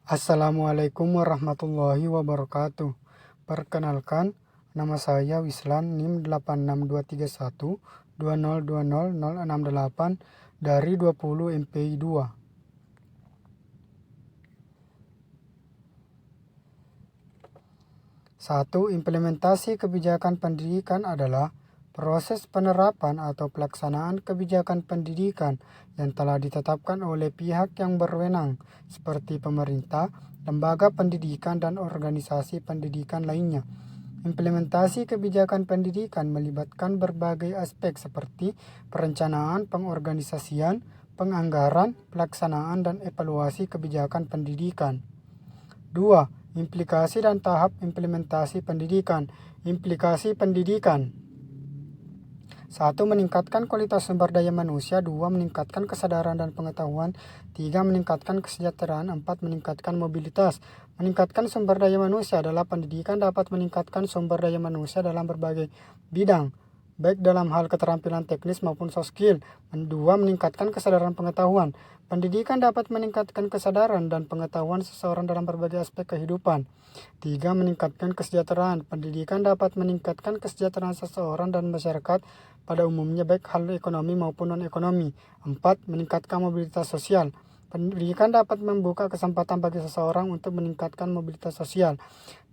Assalamualaikum warahmatullahi wabarakatuh. Perkenalkan, nama saya Wislan NIM 8623120200668 dari 20 MPI 2. Satu, implementasi kebijakan pendidikan adalah proses penerapan atau pelaksanaan kebijakan pendidikan yang telah ditetapkan oleh pihak yang berwenang, seperti pemerintah, lembaga pendidikan, dan organisasi pendidikan lainnya. Implementasi kebijakan pendidikan melibatkan berbagai aspek seperti perencanaan, pengorganisasian, penganggaran, pelaksanaan, dan evaluasi kebijakan pendidikan. 2. Implikasi dan tahap implementasi pendidikan. Implikasi pendidikan. 1. Meningkatkan kualitas sumber daya manusia. 2. Meningkatkan kesadaran dan pengetahuan. 3. Meningkatkan kesejahteraan. 4. Meningkatkan mobilitas. Meningkatkan sumber daya manusia adalah pendidikan dapat meningkatkan sumber daya manusia dalam berbagai bidang, baik dalam hal keterampilan teknis maupun soft skill. 2. Meningkatkan kesadaran pengetahuan. Pendidikan dapat meningkatkan kesadaran dan pengetahuan seseorang dalam berbagai aspek kehidupan. 3. Meningkatkan kesejahteraan. Pendidikan dapat meningkatkan kesejahteraan seseorang dan masyarakat pada umumnya, baik hal ekonomi maupun non-ekonomi. 4. Meningkatkan mobilitas sosial. Pendidikan dapat membuka kesempatan bagi seseorang untuk meningkatkan mobilitas sosial.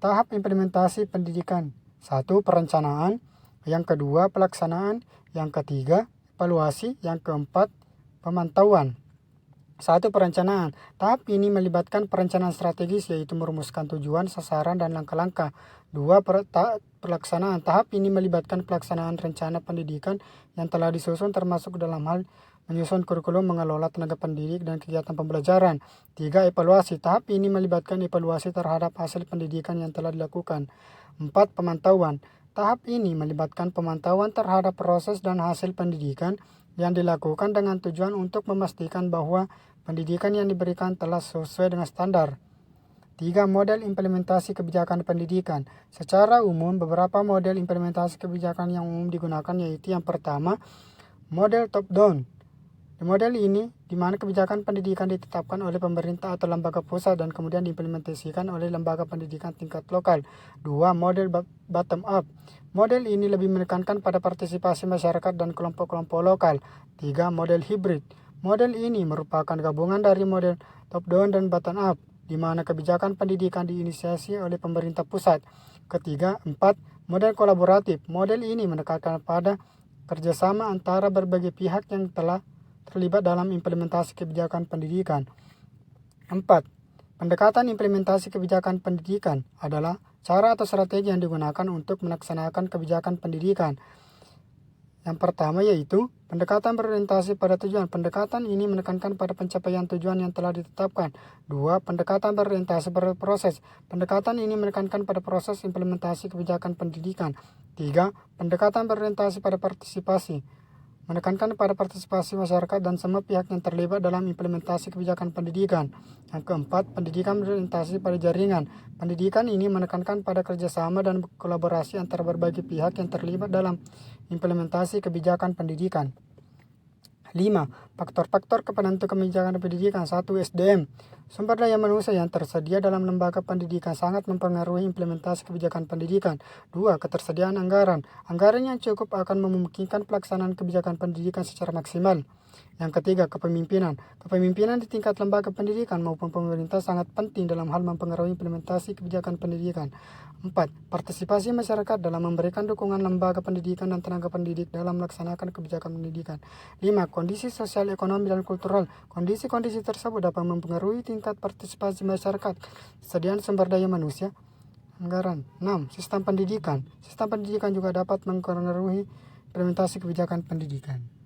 Tahap implementasi pendidikan. 1. Perencanaan. Yang kedua, pelaksanaan. Yang ketiga, evaluasi. Yang keempat, pemantauan. 1. Perencanaan. Tahap ini melibatkan perencanaan strategis, yaitu merumuskan tujuan, sasaran, dan langkah-langkah. 2. Pelaksanaan. Tahap ini melibatkan pelaksanaan rencana pendidikan yang telah disusun, termasuk dalam hal menyusun kurikulum, mengelola tenaga pendidik, dan kegiatan pembelajaran. 3. Evaluasi. Tahap ini melibatkan evaluasi terhadap hasil pendidikan yang telah dilakukan. 4. Pemantauan. Tahap ini melibatkan pemantauan terhadap proses dan hasil pendidikan yang dilakukan dengan tujuan untuk memastikan bahwa pendidikan yang diberikan telah sesuai dengan standar. 3. Model implementasi kebijakan pendidikan. Secara umum, beberapa model implementasi kebijakan yang umum digunakan, yaitu yang pertama, model top-down. Di model ini, di mana kebijakan pendidikan ditetapkan oleh pemerintah atau lembaga pusat dan kemudian diimplementasikan oleh lembaga pendidikan tingkat lokal. 2. Model bottom-up. Model ini lebih menekankan pada partisipasi masyarakat dan kelompok-kelompok lokal. 3. Model hibrid. Model ini merupakan gabungan dari model top-down dan bottom-up, di mana kebijakan pendidikan diinisiasi oleh pemerintah pusat. 4. Model kolaboratif. Model ini menekankan pada kerjasama antara berbagai pihak yang telah terlibat dalam implementasi kebijakan pendidikan. 4. Pendekatan implementasi kebijakan pendidikan adalah cara atau strategi yang digunakan untuk melaksanakan kebijakan pendidikan. Yang pertama yaitu pendekatan berorientasi pada tujuan. Pendekatan ini menekankan pada pencapaian tujuan yang telah ditetapkan. 2. Pendekatan berorientasi pada proses. Pendekatan ini menekankan pada proses implementasi kebijakan pendidikan. 3. Pendekatan berorientasi pada partisipasi. Menekankan pada partisipasi masyarakat dan semua pihak yang terlibat dalam implementasi kebijakan pendidikan. Yang keempat, pendidikan berorientasi pada jaringan. Pendidikan ini menekankan pada kerjasama dan kolaborasi antara berbagai pihak yang terlibat dalam implementasi kebijakan pendidikan. 5. Faktor-faktor penentu kebijakan pendidikan. 1. SDM. Sumber daya manusia yang tersedia dalam lembaga pendidikan sangat mempengaruhi implementasi kebijakan pendidikan. 2. Ketersediaan anggaran. Anggaran yang cukup akan memungkinkan pelaksanaan kebijakan pendidikan secara maksimal. Yang ketiga, kepemimpinan. Kepemimpinan di tingkat lembaga pendidikan maupun pemerintah sangat penting dalam hal mempengaruhi implementasi kebijakan pendidikan. 4. Partisipasi masyarakat dalam memberikan dukungan lembaga pendidikan dan tenaga pendidik dalam melaksanakan kebijakan pendidikan. 5. Kondisi sosial, ekonomi, dan kultural. Kondisi-kondisi tersebut dapat mempengaruhi tingkat partisipasi masyarakat, kesediaan sumber daya manusia, anggaran. 6. Sistem pendidikan. Sistem pendidikan juga dapat mempengaruhi implementasi kebijakan pendidikan.